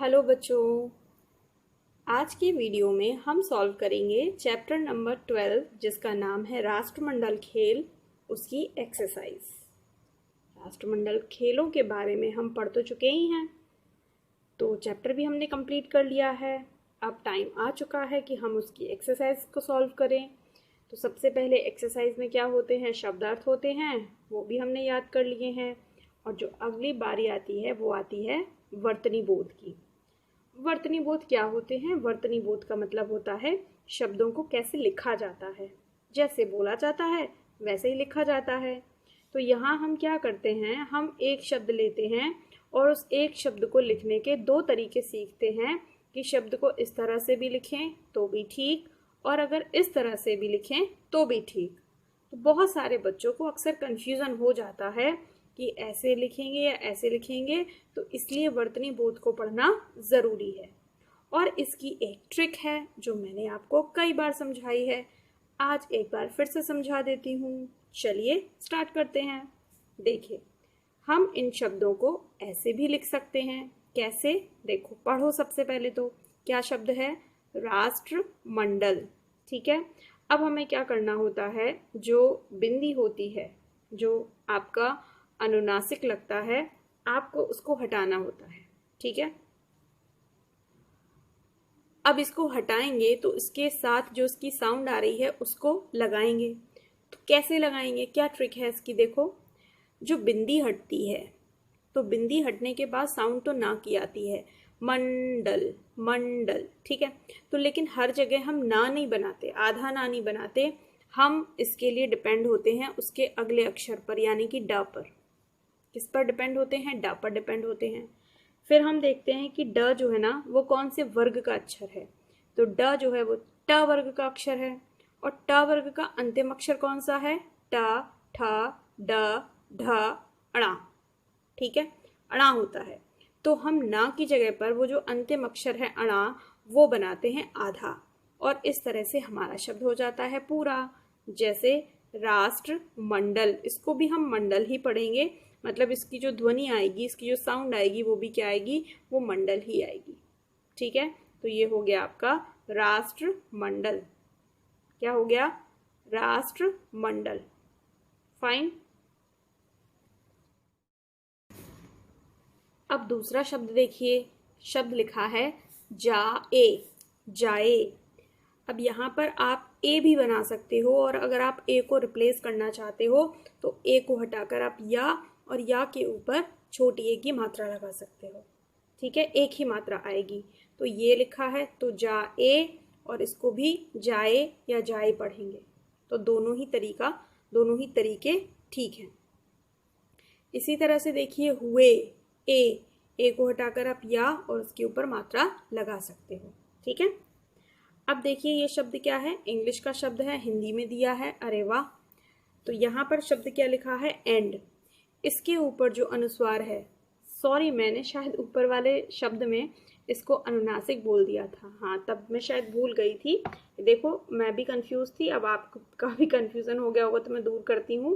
Hello बच्चों। आज की वीडियो में हम सॉल्व करेंगे चैप्टर नंबर 12 जिसका नाम है राष्ट्रमंडल खेल, उसकी एक्सरसाइज। राष्ट्रमंडल खेलों के बारे में हम पढ़ तो चुके ही हैं, तो चैप्टर भी हमने कंप्लीट कर लिया है। अब टाइम आ चुका है कि हम उसकी एक्सरसाइज को सॉल्व करें। तो सबसे पहले एक्सरसाइज में क्या होते हैं, शब्दार्थ होते हैं, वो भी हमने याद कर लिए हैं। और जो अगली बारी आती है वो आती है वर्तनी बोध की। वर्तनी बोध क्या होते हैं? वर्तनी बोध का मतलब होता है शब्दों को कैसे लिखा जाता है। जैसे बोला जाता है वैसे ही लिखा जाता है। तो यहाँ हम क्या करते हैं, हम एक शब्द लेते हैं और उस एक शब्द को लिखने के दो तरीके सीखते हैं कि शब्द को इस तरह से भी लिखें तो भी ठीक, और अगर इस तरह से भी लिखें तो भी ठीक। तो बहुत सारे बच्चों को अक्सर कन्फ्यूज़न हो जाता है कि ऐसे लिखेंगे या ऐसे लिखेंगे, तो इसलिए वर्तनी बोध को पढ़ना ज़रूरी है। और इसकी एक ट्रिक है जो मैंने आपको कई बार समझाई है, आज एक बार फिर से समझा देती हूँ। चलिए स्टार्ट करते हैं। देखिए, हम इन शब्दों को ऐसे भी लिख सकते हैं। कैसे? देखो, पढ़ो। सबसे पहले तो क्या शब्द है? राष्ट्रमंडल। ठीक है। अब हमें क्या करना होता है, जो बिंदी होती है, जो आपका अनुनासिक लगता है, आपको उसको हटाना होता है। ठीक है। अब इसको हटाएंगे तो इसके साथ जो इसकी साउंड आ रही है उसको लगाएंगे। तो कैसे लगाएंगे, क्या ट्रिक है इसकी? देखो, जो बिंदी हटती है, तो बिंदी हटने के बाद साउंड तो ना की आती है, मंडल मंडल। ठीक है। तो लेकिन हर जगह हम ना नहीं बनाते, आधा ना नहीं बनाते। हम इसके लिए डिपेंड होते हैं उसके अगले अक्षर पर, यानी कि ड पर। किस पर डिपेंड होते हैं? ड पर डिपेंड होते हैं। फिर हम देखते हैं कि ड जो है ना, वो कौन से वर्ग का अक्षर है। तो ड जो है वो ट वर्ग का अक्षर है। और ट वर्ग का अंतिम अक्षर कौन सा है? ट, ठ, ड, ढ, अणा। ठीक है, अणा होता है। तो हम ना की जगह पर वो जो अंतिम अक्षर है अणा, वो बनाते हैं आधा, और इस तरह से हमारा शब्द हो जाता है पूरा। जैसे राष्ट्र मंडल, इसको भी हम मंडल ही पढ़ेंगे, मतलब इसकी जो ध्वनि आएगी, इसकी जो साउंड आएगी, वो भी क्या आएगी? वो मंडल ही आएगी। ठीक है। तो ये हो गया आपका राष्ट्र मंडल। क्या हो गया? राष्ट्र मंडल। फाइन। अब दूसरा शब्द देखिए, शब्द लिखा है जाए, जाए। अब यहाँ पर आप ए भी बना सकते हो, और अगर आप ए को रिप्लेस करना चाहते हो तो ए को हटाकर आप या, और या के ऊपर छोटी ए की मात्रा लगा सकते हो। ठीक है, एक ही मात्रा आएगी। तो ये लिखा है तो जाए, और इसको भी जाए या जाए पढ़ेंगे। तो दोनों ही तरीके ठीक हैं। इसी तरह से देखिए हुए, ए को हटाकर आप या और उसके ऊपर मात्रा लगा सकते हो। ठीक है। अब देखिए ये शब्द क्या है, इंग्लिश का शब्द है, हिंदी में दिया है। अरे वाह। तो यहाँ पर शब्द क्या लिखा है? एंड। इसके ऊपर जो अनुस्वार है, सॉरी मैंने शायद ऊपर वाले शब्द में इसको अनुनासिक बोल दिया था। हाँ, तब मैं शायद भूल गई थी। देखो, मैं भी कंफ्यूज थी, अब आपका भी कंफ्यूजन हो गया होगा तो मैं दूर करती हूँ।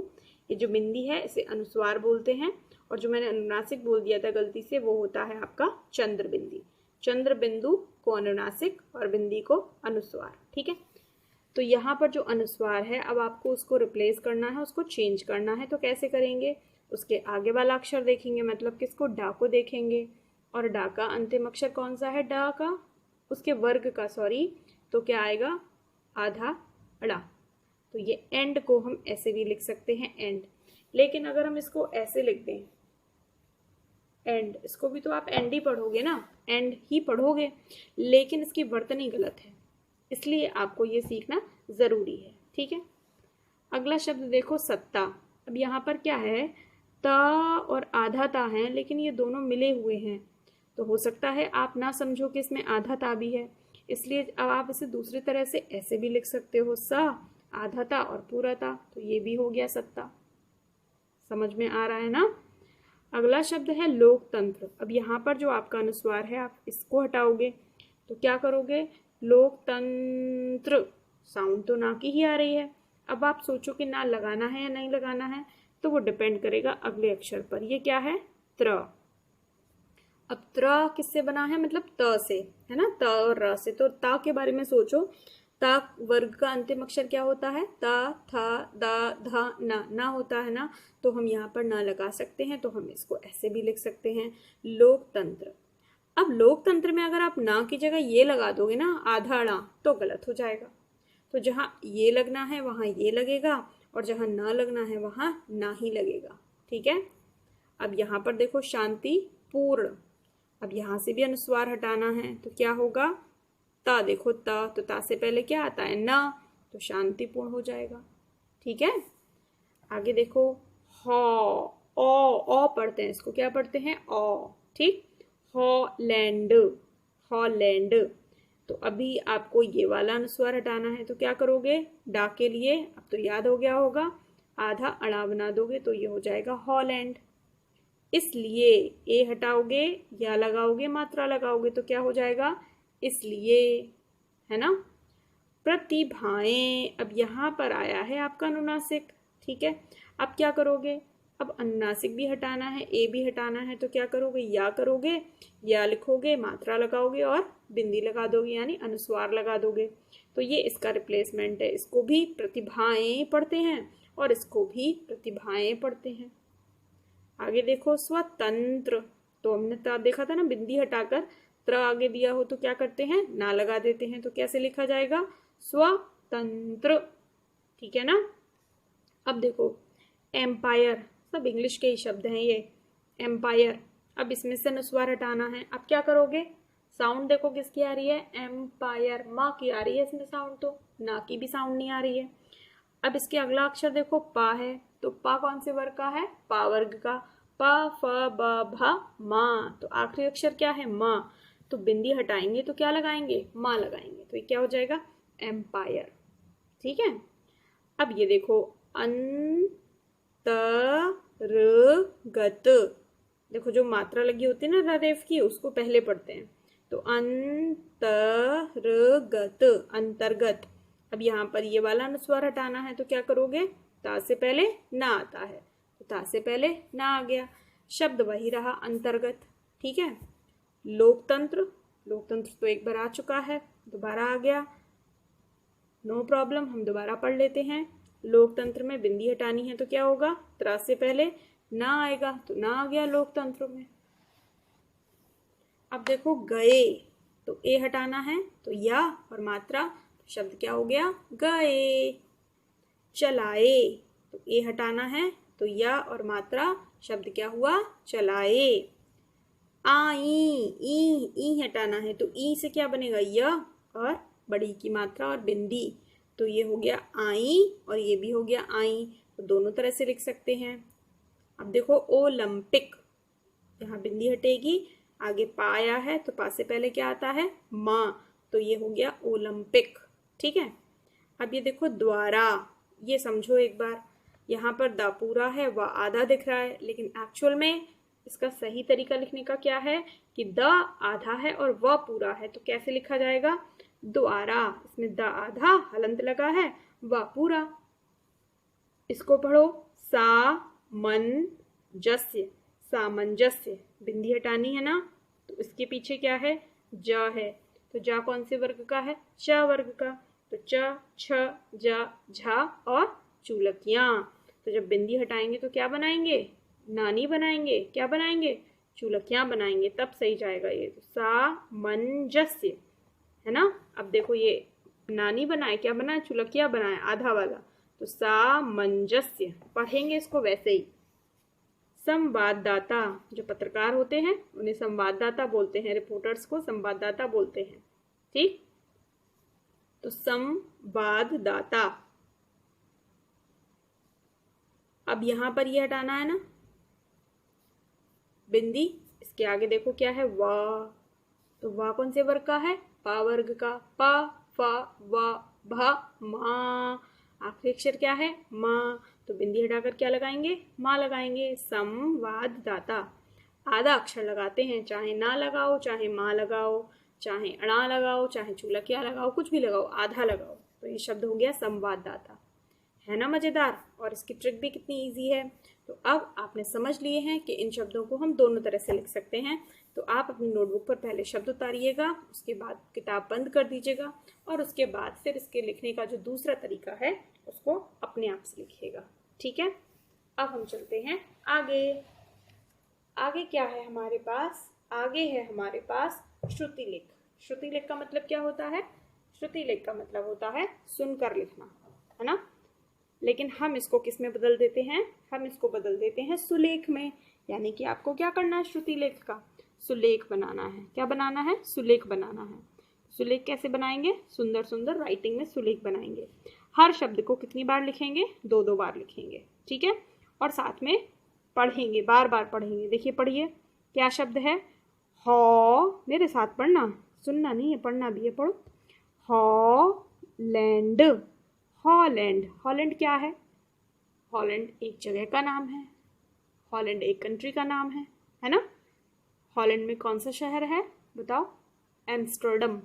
ये जो बिंदी है इसे अनुस्वार बोलते हैं, और जो मैंने अनुनासिक बोल दिया था गलती से, वो होता है आपका चंद्र बिंदी। चंद्र बिंदु को अनुनासिक और बिंदी को अनुस्वार। ठीक है। तो यहाँ पर जो अनुस्वार है, अब आपको उसको रिप्लेस करना है, उसको चेंज करना है। तो कैसे करेंगे? उसके आगे वाला अक्षर देखेंगे, मतलब किसको? डा को देखेंगे। और डा का अंतिम अक्षर कौन सा है? डा का, उसके वर्ग का, सॉरी। तो क्या आएगा? आधा अड़ा। तो ये एंड को हम ऐसे भी लिख सकते हैं, एंड। लेकिन अगर हम इसको ऐसे लिख दें, एंड, इसको भी तो आप एंड ही पढ़ोगे ना, एंड ही पढ़ोगे, लेकिन इसकी वर्तनी गलत है, इसलिए आपको ये सीखना जरूरी है। ठीक है। अगला शब्द देखो, सत्ता। अब यहाँ पर क्या है, ता और आधा ता है, लेकिन ये दोनों मिले हुए हैं। तो हो सकता है आप ना समझो कि इसमें आधा ता भी है, इसलिए अब आप इसे दूसरी तरह से ऐसे भी लिख सकते हो, सा, आधा ता और पूरा ता। तो ये भी हो गया सत्ता। समझ में आ रहा है ना? अगला शब्द है लोकतंत्र। अब यहाँ पर जो आपका अनुस्वार है, आप इसको हटाओगे तो क्या करोगे? लोकतंत्र। साउंड तो ना की ही आ रही है। अब आप सोचो कि ना लगाना है या नहीं लगाना है, तो वो डिपेंड करेगा अगले अक्षर पर। ये क्या है? त्र। अब त्र किससे बना है, मतलब त से, है ना, त और र से। तो ता के बारे में सोचो, ता वर्ग का अंतिम अक्षर क्या होता है, ता, था, दा, धा, ना होता है ना, तो हम यहाँ पर ना लगा सकते हैं, तो हम इसको ऐसे भी लिख सकते हैं, लोकतंत्र। अब लोकतंत्र में अगर आप ना की जगह ये लगा दोगे ना, आधा अड़ा, तो गलत हो जाएगा। तो जहाँ ये लगना है वहाँ ये लगेगा, और जहाँ ना लगना है वहाँ ना ही लगेगा। ठीक है। अब यहाँ पर देखो शांति पूर्ण, अब यहाँ से भी अनुस्वार हटाना है, तो क्या होगा, ता, देखो ता, तो ता से पहले क्या आता है, ना, तो शांतिपूर्ण हो जाएगा। ठीक है। आगे देखो, हॉ, ओ पढ़ते हैं, इसको क्या पढ़ते हैं, ओ। ठीक, हॉलैंड, हॉलैंड। तो अभी आपको ये वाला अनुस्वार हटाना है, तो क्या करोगे, डा के लिए अब तो याद हो गया होगा, आधा अड़ा बना दोगे तो ये हो जाएगा हॉलैंड। इसलिए ए हटाओगे, या लगाओगे, मात्रा लगाओगे, तो क्या हो जाएगा, इसलिए, है ना। प्रतिभाएं, अब यहाँ पर आया है आपका अनुनासिक। ठीक है। अब क्या करोगे, अब अनुनासिक भी हटाना है, ए भी हटाना है, तो क्या करोगे, या करोगे, या लिखोगे, मात्रा लगाओगे और बिंदी लगा दोगे, यानी अनुस्वार लगा दोगे। तो ये इसका रिप्लेसमेंट है। इसको भी प्रतिभाएं पढ़ते हैं और इसको भी प्रतिभाएं पढ़ते हैं। आगे देखो, स्वतंत्र, तो हमने देखा था ना, बिंदी हटाकर त्र आगे दिया हो तो क्या करते हैं, ना लगा देते हैं, तो कैसे लिखा जाएगा, स्वतंत्र। ठीक है ना। अब देखो, एम्पायर, सब इंग्लिश के ही शब्द हैं ये, एम्पायर। अब इसमें से अनुस्वार हटाना है, अब क्या करोगे, साउंड देखो किसकी आ रही है, एम्पायर, माँ की आ रही है इसमें साउंड, तो ना की भी साउंड नहीं आ रही है। अब इसके अगला अक्षर देखो, पा है, तो पा कौन से वर्ग का है, पा वर्ग का, प फ ब भ मा, तो आखिरी अक्षर क्या है, माँ, तो बिंदी हटाएंगे तो क्या लगाएंगे, माँ लगाएंगे, तो ये क्या हो जाएगा, एम्पायर। ठीक है। अब ये देखो, अंतर्गत, देखो जो मात्रा लगी होती है ना रेफ की, उसको पहले पढ़ते हैं, तो अंतर्गत, अंतर्गत। अब यहाँ पर ये वाला अनुस्वार हटाना है, तो क्या करोगे, ता से पहले ना आता है, तो ता से पहले ना आ गया, शब्द वही रहा, अंतर्गत। ठीक है। लोकतंत्र, लोकतंत्र तो एक बार आ चुका है, दोबारा आ गया, नो प्रॉब्लम, हम दोबारा पढ़ लेते हैं। लोकतंत्र में बिंदी हटानी है, तो क्या होगा, त्र से पहले ना आएगा, तो ना आ गया लोकतंत्र में। अब देखो, गए, तो ए हटाना है, तो या और मात्रा, तो शब्द क्या हो गया, गए। चलाए, तो ए हटाना है, तो या और मात्रा, शब्द क्या हुआ, चलाए। आई, ई हटाना है, तो ई से क्या बनेगा, य और बड़ी की मात्रा और बिंदी, तो ये हो गया आई और ये भी हो गया आई, तो दोनों तरह से लिख सकते हैं। अब देखो, ओलंपिक, यहाँ बिंदी हटेगी, आगे पा आया है, तो पा से पहले क्या आता है, माँ, तो ये हो गया ओलंपिक। ठीक है। अब ये देखो, द्वारा, ये समझो एक बार, यहाँ पर दा पूरा है, वह आधा दिख रहा है, लेकिन एक्चुअल में इसका सही तरीका लिखने का क्या है कि द आधा है और वह पूरा है, तो कैसे लिखा जाएगा, द्वारा, इसमें द आधा, हलंत लगा है, वह पूरा। इसको पढ़ो, सामंजस्य, सामंजस्य, बिंदी हटानी है ना, तो इसके पीछे क्या है, ज है, तो जा कौन से वर्ग का है, च वर्ग का, तो च, छ, ज, झा और चूलकियां। तो जब बिंदी हटाएंगे तो क्या बनाएंगे, नानी बनाएंगे, क्या बनाएंगे, चूलकियां बनाएंगे, तब सही जाएगा ये। तो सामंजस्य, है ना। अब देखो, ये नानी बनाए, क्या बनाए, चूलकियां बनाए, आधा वाला, तो सामंजस्य, पढ़ेंगे इसको वैसे ही। संवाददाता, जो पत्रकार होते हैं उन्हें संवाददाता बोलते हैं, रिपोर्टर्स को संवाददाता बोलते हैं। ठीक, तो संवाददाता। अब यहां पर ये हटाना है ना बिंदी, इसके आगे देखो क्या है, वाह, तो वाह कौन से वर्ग का है, पा वर्ग का, पा, फा, वा, भा, मा, आखिरी अक्षर क्या है, माँ, तो बिंदी हटाकर क्या लगाएंगे, माँ लगाएंगे। संवाददाता, आधा अक्षर लगाते हैं, चाहे ना लगाओ, चाहे माँ लगाओ, चाहे अड़ा लगाओ, चाहे चूलकिया लगाओ, कुछ भी लगाओ, आधा लगाओ, तो ये शब्द हो गया संवाददाता। है ना मजेदार, और इसकी ट्रिक भी कितनी इजी है। तो अब आपने समझ लिए हैं कि इन शब्दों को हम दोनों तरह से लिख सकते हैं। तो आप अपनी नोटबुक पर पहले शब्द उतारिएगा, उसके बाद किताब बंद कर दीजिएगा और उसके बाद फिर इसके लिखने का जो दूसरा तरीका है उसको अपने आप से लिखिएगा। ठीक है, अब हम चलते हैं आगे। आगे क्या है हमारे पास? आगे है हमारे पास श्रुतिलेख। श्रुतिलेख का मतलब क्या होता है? श्रुतिलेख का मतलब होता है सुनकर लिखना, है ना। लेकिन हम इसको किस में बदल देते हैं? हम इसको बदल देते हैं सुलेख में। यानी कि आपको क्या करना है? श्रुतिलेख का सुलेख बनाना है। क्या बनाना है? सुलेख बनाना है। सुलेख कैसे बनाएंगे? सुंदर सुंदर राइटिंग में सुलेख बनाएंगे। हर शब्द को कितनी बार लिखेंगे? 2-2 बार लिखेंगे। ठीक है, और साथ में पढ़ेंगे, बार बार पढ़ेंगे। देखिए, पढ़िए, क्या शब्द है? हॉ, मेरे साथ पढ़ना, सुनना नहीं है, पढ़ना भी है। पढ़ो। हॉलैंड। हॉलैंड। हॉलैंड क्या है? हॉलैंड एक जगह का नाम है। हॉलैंड एक कंट्री का नाम है ना। हॉलैंड में कौन सा शहर है बताओ? एम्स्टर्डम।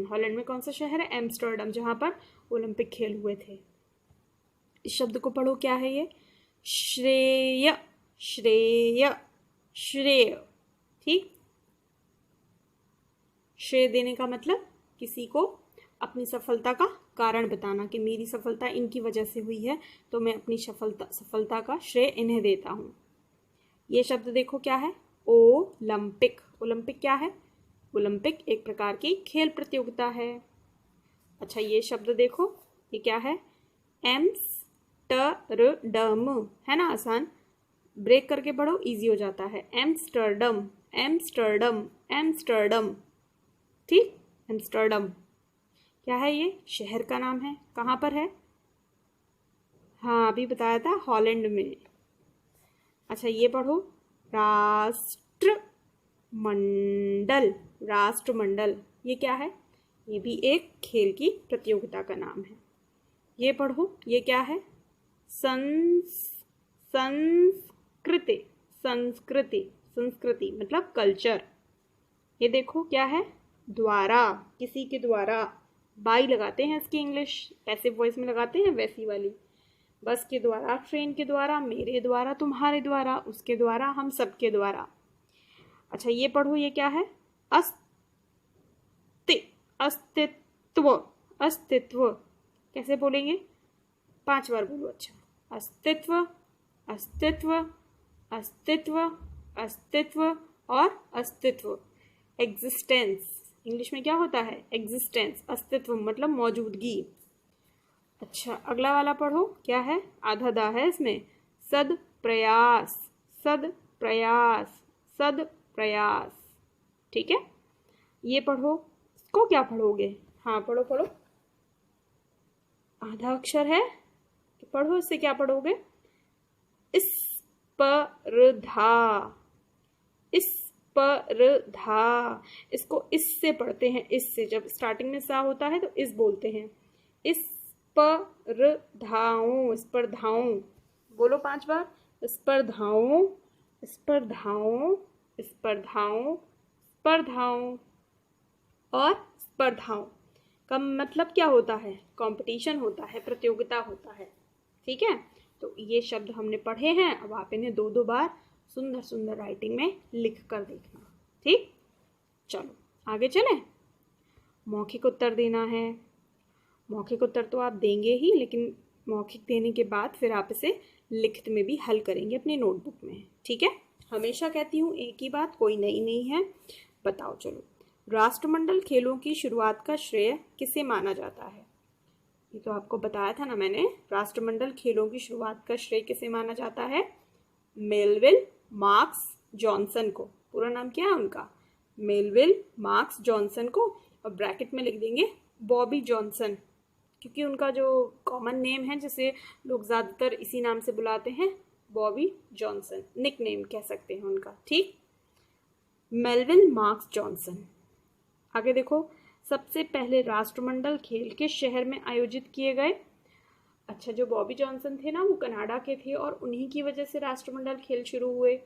हॉलैंड में कौन सा शहर है? एम्स्टर्डम, जहां पर ओलंपिक खेल हुए थे। इस शब्द को पढ़ो, क्या है ये? श्रेय। श्रेय। श्रेय। ठीक, श्रेय देने का मतलब किसी को अपनी सफलता का कारण बताना कि मेरी सफलता इनकी वजह से हुई है, तो मैं अपनी सफलता का श्रेय इन्हें देता हूँ। ये शब्द देखो, क्या है? ओलंपिक। ओलंपिक क्या है? ओलंपिक एक प्रकार की खेल प्रतियोगिता है। अच्छा, ये शब्द देखो, ये क्या है? एम्स्टरडम, है ना। आसान, ब्रेक करके पढ़ो, इजी हो जाता है। एम्स्टरडम। एम्स्टरडम। एम्स्टरडम। ठीक, एम्स्टरडम क्या है? ये शहर का नाम है। कहाँ पर है? हाँ, अभी बताया था, हॉलैंड में। अच्छा, ये पढ़ो, राष्ट्रमंडल। राष्ट्रमंडल ये क्या है? ये भी एक खेल की प्रतियोगिता का नाम है। ये पढ़ो, ये क्या है? संस्कृति। संस्कृति। संस्कृति मतलब कल्चर। ये देखो, क्या है? द्वारा, किसी के द्वारा। बाई लगाते हैं इसकी इंग्लिश, ऐसे वॉइस में लगाते हैं वैसी वाली। बस के द्वारा, ट्रेन के द्वारा, मेरे द्वारा, तुम्हारे द्वारा, उसके द्वारा, हम सबके द्वारा। अच्छा, ये पढ़ो, ये क्या है? अस्तित्व। अस्तित्व कैसे बोलेंगे? 5 बार बोलो। अच्छा, अस्तित्व। अस्तित्व। अस्तित्व। अस्तित्व और अस्तित्व। एग्जिस्टेंस इंग्लिश में क्या होता है? एग्जिस्टेंस। अस्तित्व मतलब मौजूदगी। अच्छा, अगला वाला पढ़ो, क्या है? आधा दा है इसमें। सद प्रयास। सद प्रयास। सद प्रयास। ठीक है, ये पढ़ो। इसको क्या पढ़ोगे? हाँ, पढ़ो पढ़ो, आधा अक्षर है, पढ़ो, इससे क्या पढ़ोगे? स्पर्धा। स्पर्धा, इसको इससे पढ़ते हैं, इससे। जब स्टार्टिंग में सा होता है तो इस बोलते हैं। स्पर्धाओं। स्पर्धाओं बोलो 5 बार। स्पर्धाओं। स्पर्धाओं। स्पर्धाओं। स्पर्धाओं और स्पर्धाओं का मतलब क्या होता है? कंपटीशन होता है, प्रतियोगिता होता है। ठीक है, तो ये शब्द हमने पढ़े हैं। अब आप इन्हें 2-2 बार सुंदर सुंदर राइटिंग में लिख कर देखना। ठीक, चलो आगे चलें। मौखिक उत्तर देना है। मौखिक उत्तर तो आप देंगे ही, लेकिन मौखिक देने के बाद फिर आप इसे लिखित में भी हल करेंगे अपनी नोटबुक में। ठीक है, हमेशा कहती हूँ एक ही बात, कोई नई नहीं है। बताओ, चलो, राष्ट्रमंडल खेलों की शुरुआत का श्रेय किसे माना जाता है? ये तो आपको बताया था ना मैंने। राष्ट्रमंडल खेलों की शुरुआत का श्रेय किसे माना जाता है? मेलविल मार्क्स जॉनसन को। पूरा नाम क्या है उनका? मेलविल मार्क्स जॉनसन को। और ब्रैकेट में लिख देंगे बॉबी जॉनसन, क्योंकि उनका जो कॉमन नेम है, जिसे लोग ज़्यादातर इसी नाम से बुलाते हैं, बॉबी जॉनसन, निक नेम कह सकते हैं उनका। ठीक, मेलविल मार्क्स जॉनसन। आगे देखो, सबसे पहले राष्ट्रमंडल खेल किस शहर में आयोजित किए गए? अच्छा, जो बॉबी जॉनसन थे ना, वो कनाडा के थे और उन्हीं की वजह से राष्ट्रमंडल खेल शुरू हुए।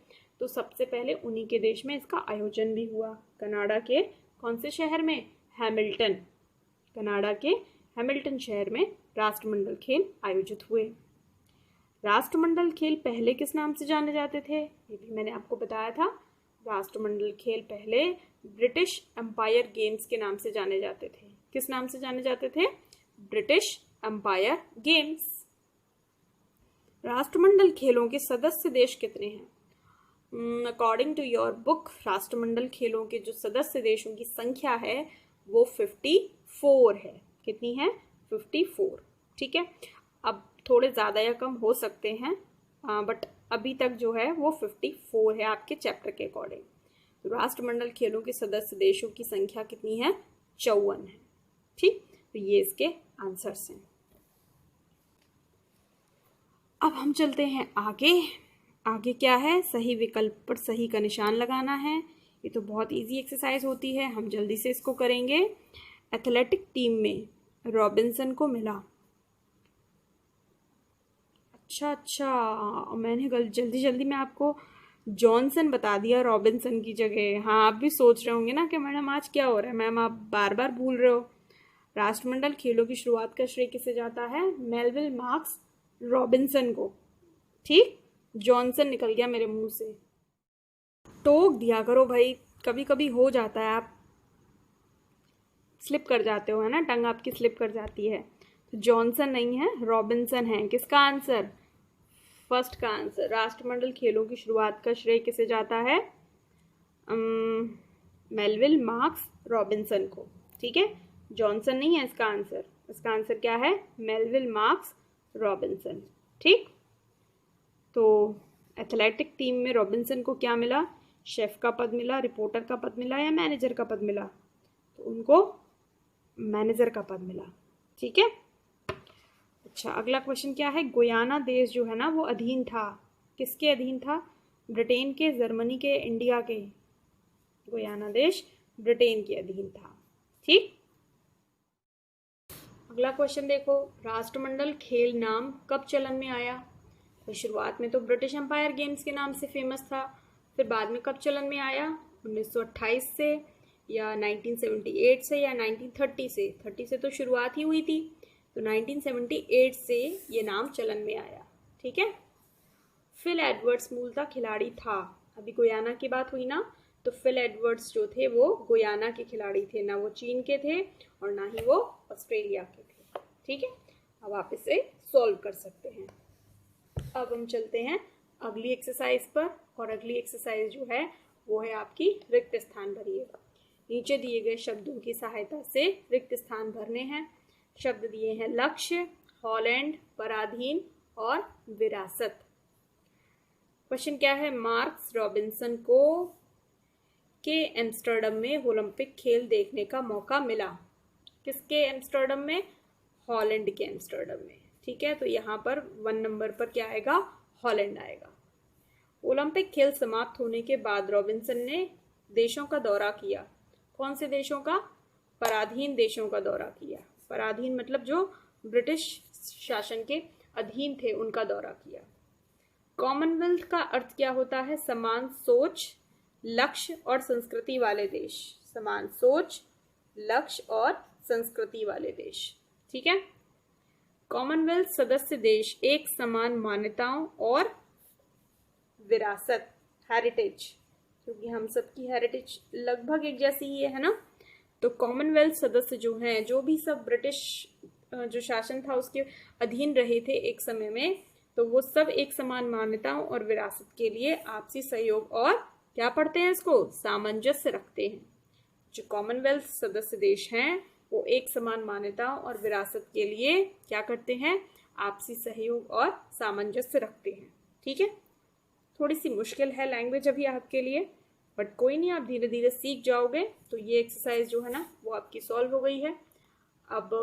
तो सबसे पहले उन्हीं के देश में इसका आयोजन भी हुआ। कनाडा के कौन से शहर में? हैमिल्टन। कनाडा के हैमिल्टन शहर में राष्ट्रमंडल खेल आयोजित हुए। राष्ट्रमंडल खेल पहले किस नाम से जाने जाते थे? ये भी मैंने आपको बताया था। राष्ट्रमंडल खेल पहले ब्रिटिश एम्पायर गेम्स के नाम से जाने जाते थे। किस नाम से जाने जाते थे? British empire games. राष्ट्रमंडल खेलों के सदस्य देश कितने हैं? अकॉर्डिंग टू योर बुक, राष्ट्रमंडल खेलों के जो सदस्य देशों की संख्या है वो 54 है। कितनी है? 54। ठीक है, अब थोड़े ज़्यादा या कम हो सकते हैं, बट अभी तक जो है वो 54 है आपके चैप्टर के अकॉर्डिंग। तो राष्ट्रमंडल खेलों के सदस्य देशों की संख्या कितनी है? 54 है। ठीक, तो ये इसके आंसर्स हैं। अब हम चलते हैं आगे। आगे क्या है? सही विकल्प पर सही का निशान लगाना है। ये तो बहुत इजी एक्सरसाइज होती है, हम जल्दी से इसको करेंगे। एथलेटिक टीम में रॉबिन्सन को मिला। अच्छा, मैंने जल्दी जल्दी में आपको जॉनसन बता दिया रॉबिन्सन की जगह। हाँ, आप भी सोच रहे होंगे ना कि मैडम आज क्या हो रहा है, मैम आप बार बार भूल रहे हो। राष्ट्रमंडल खेलों की शुरुआत का श्रेय किसे जाता है? मेलविल मार्क्स रॉबिन्सन को। ठीक, जॉनसन निकल गया मेरे मुंह से। टोक दिया करो भाई, कभी कभी हो जाता है, आप स्लिप कर जाते हो, है ना, टंग आपकी स्लिप कर जाती है। तो जॉनसन नहीं है, रॉबिन्सन है। किसका आंसर? फर्स्ट का आंसर। राष्ट्रमंडल खेलों की शुरुआत का श्रेय किसे जाता है? मेलविल मार्क्स रॉबिन्सन को। ठीक है, जॉनसन नहीं है इसका आंसर। इसका आंसर क्या है? Melville marks Robinson. ठीक, तो एथलेटिक टीम में रॉबिन्सन को क्या मिला? शेफ का पद मिला, रिपोर्टर का पद मिला या मैनेजर का पद मिला? तो उनको मैनेजर का पद मिला। ठीक है, अच्छा, अगला क्वेश्चन क्या है? गुयाना देश जो है ना वो अधीन था, किसके अधीन था? ब्रिटेन के, जर्मनी के, इंडिया के? गुयाना देश ब्रिटेन के अधीन था। ठीक, अगला क्वेश्चन देखो, राष्ट्रमंडल खेल नाम कब चलन में आया? तो शुरुआत में तो ब्रिटिश एम्पायर गेम्स के नाम से फेमस था, फिर बाद में कब चलन में आया? 1928 से या 1978 से या 1930 से? 30 से तो शुरुआत ही हुई थी, तो 1978 से ये नाम चलन में आया। ठीक है, फिल एडवर्ड्स मूलतः खिलाड़ी था। अभी गुयाना की बात हुई ना, तो फिल एडवर्ड्स जो थे वो गुयाना के खिलाड़ी थे, ना वो चीन के थे और ना ही वो ऑस्ट्रेलिया के थे। ठीक है, अब आप इसे सॉल्व कर सकते हैं। अब हम चलते हैं अगली एक्सरसाइज पर, और अगली एक्सरसाइज जो है वो है आपकी रिक्त स्थान भरिएगा। नीचे दिए गए शब्दों की सहायता से रिक्त स्थान भरने हैं। शब्द दिए हैं लक्ष्य, हॉलैंड, पराधीन और विरासत। क्वेश्चन क्या है? मार्क्स रॉबिन्सन को के एम्स्टर्डम में ओलंपिक खेल देखने का मौका मिला। किसके एम्स्टर्डम में? हॉलैंड के एम्स्टर्डम में। ठीक है, तो यहाँ पर 1 नंबर पर क्या आएगा? हॉलैंड आएगा। ओलंपिक खेल समाप्त होने के बाद रॉबिन्सन ने देशों का दौरा किया। कौन से देशों का? पराधीन देशों का दौरा किया। पराधीन मतलब जो ब्रिटिश शासन के अधीन थे उनका दौरा किया। कॉमनवेल्थ का अर्थ क्या होता है? समान सोच, लक्ष्य और संस्कृति वाले देश। समान सोच, लक्ष्य और संस्कृति वाले देश। ठीक है, कॉमनवेल्थ सदस्य देश एक समान मान्यताओं और विरासत, हेरिटेज, क्योंकि हम सबकी हेरिटेज लगभग एक जैसी ही है ना, तो कॉमनवेल्थ सदस्य जो हैं, जो भी सब ब्रिटिश जो शासन था उसके अधीन रहे थे एक समय में, तो वो सब एक समान मान्यताओं और विरासत के लिए आपसी सहयोग और क्या पढ़ते हैं इसको? सामंजस्य रखते हैं। जो कॉमनवेल्थ सदस्य देश हैं वो एक समान मान्यताओं और विरासत के लिए क्या करते हैं? आपसी सहयोग और सामंजस्य रखते हैं। ठीक है, थोड़ी सी मुश्किल है लैंग्वेज अभी आपके लिए, बट कोई नहीं, आप धीरे धीरे सीख जाओगे। तो ये एक्सरसाइज जो है ना वो आपकी सॉल्व हो गई है। अब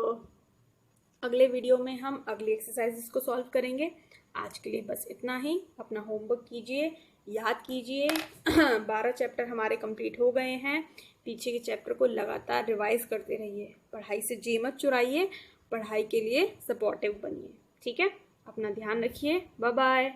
अगले वीडियो में हम अगली एक्सरसाइजेस को सॉल्व करेंगे। आज के लिए बस इतना ही। अपना होमवर्क कीजिए, याद कीजिए। 12 चैप्टर हमारे कंप्लीट हो गए हैं। पीछे के चैप्टर को लगातार रिवाइज करते रहिए। पढ़ाई से जी मत चुराइए, पढ़ाई के लिए सपोर्टिव बनिए। ठीक है, अपना ध्यान रखिए। Bye bye.